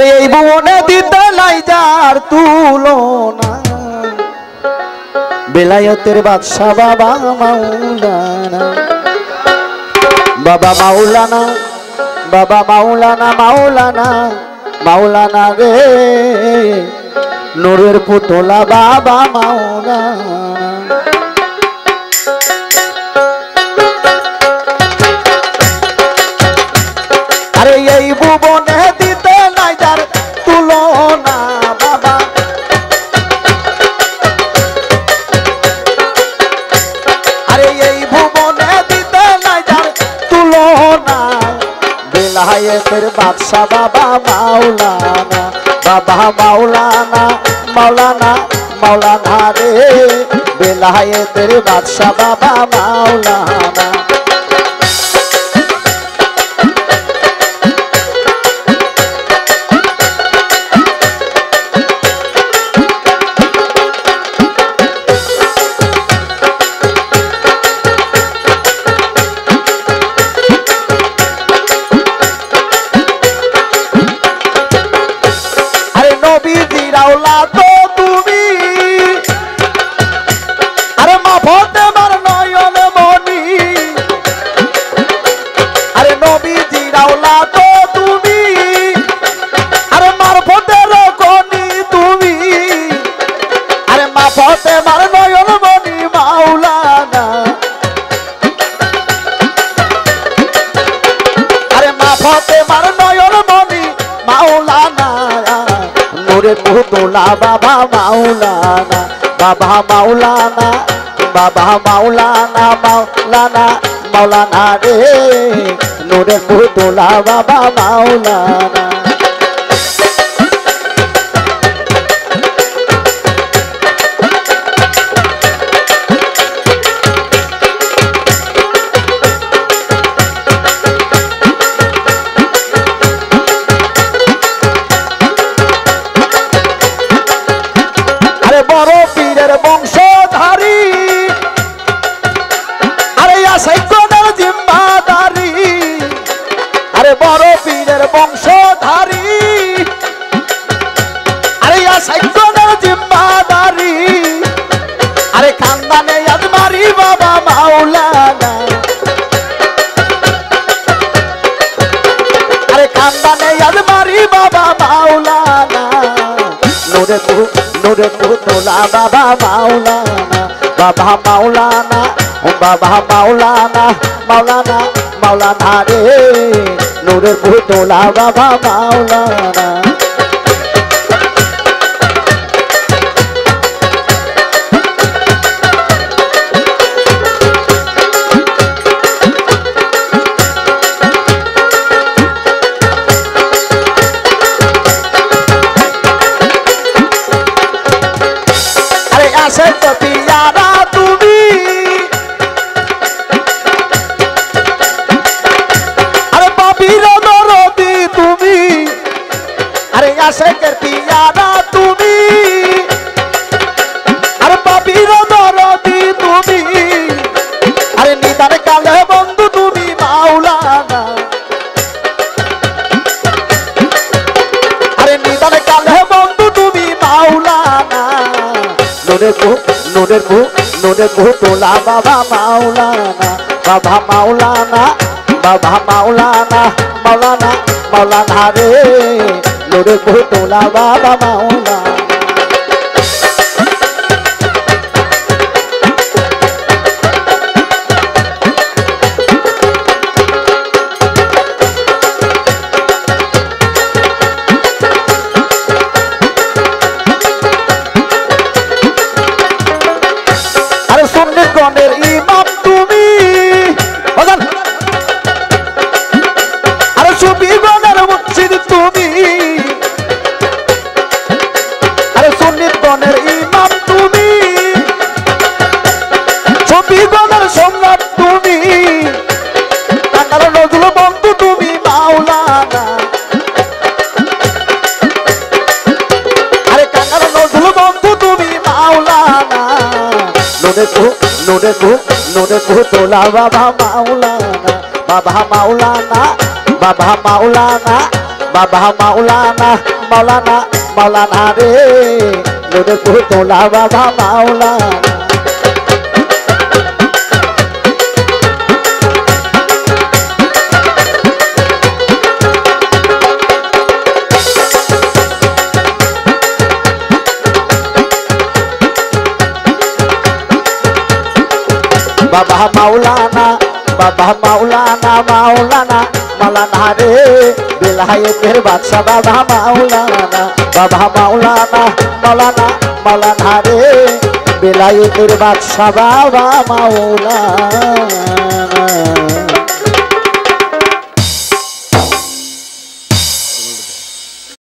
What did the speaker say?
আরে এই ভুবনে দিতে নাই যার তুলনা বেলায়েতের বাদশা বাবা মাওলানা বাবা মাওলানা বাবা মাওলানা মাওলানা মাওলানা রে নূরের পুতলা বাবা মাওলানা আরে এই ভুবনে দিতে নাই যার তুলনা বাবা আরে এই ভুবনে দিতে নাই যার তুলনা বেলায়েতের বাদশা বাবা মাওলানা বাবা মাওলানা মাওলানা মাওলানা রে বেলায়েতের বাদশা বাবা মাওলানা পুতলা বাবা মাওলানা বাবা মাওলানা বাবা মাওলানা মাওলানা মাওলানা রে নূরের পুতলা বাবা মাওলানা বড় পীরের বংশধারী আরে আশাইকনের জিম্মাদারি আরে বড় পীরের বংশধারী আরে আশাইকনের জিম্মাদারি আরে খানদানে আজমারি বাবা মাওলানা আরে খানদানে আজমারি বাবা মাওলানা নূরের পুতলা বাবা মাওলানা বাবা মাওলানা বাবা মাওলানা মাওলানা মাওলানা রে নূরের পুতলা বাবা মাওলানা পিয়ারা তুমি আরে পাপির দরদি তুমি আরে আশেকের পিয়ারা তুমি আরে পাপির দরদি তুমি আরে নিদান কালে বন্ধু তুমি মাওলানা আরে নিদান কালে বন্ধু তুমি মাওলানা নূরের পুতলা বাবা মাওলানা বাবা মাওলানা বাবা মাওলানা মাওলানা মাওলানা রে নূরের পুতলা বাবা মাওলানা সুন্নিগণের ইমাম তুমি আরে সুফিগণের মুর্শিদ তুমি আরে সুন্নিগণের ইমাম তুমি সুফিগণের সম্রাট তুমি টাঙ্গার নজরুল বন্ধু তুমি মাওলানা আরে টাঙ্গার নজরুল বন্ধু তুমি মাওলানা নূরের পুতলা বাবা মাওলানা বাবা মাওলানা বাবা মাওলানা বাবা মাওলানা মাওলানা মাওলানা রে নূরের পুতলা বাবা মাওলানা বাবা মাওলানা বাবা মাওলানা মাওলানা মাওলানা রে বিলায়েতের বাদশা বাবা মাওলানা বাবা মাওলানা মাওলানা মাওলানা রে বিলায়েতের বাদশা বাবা মাওলানা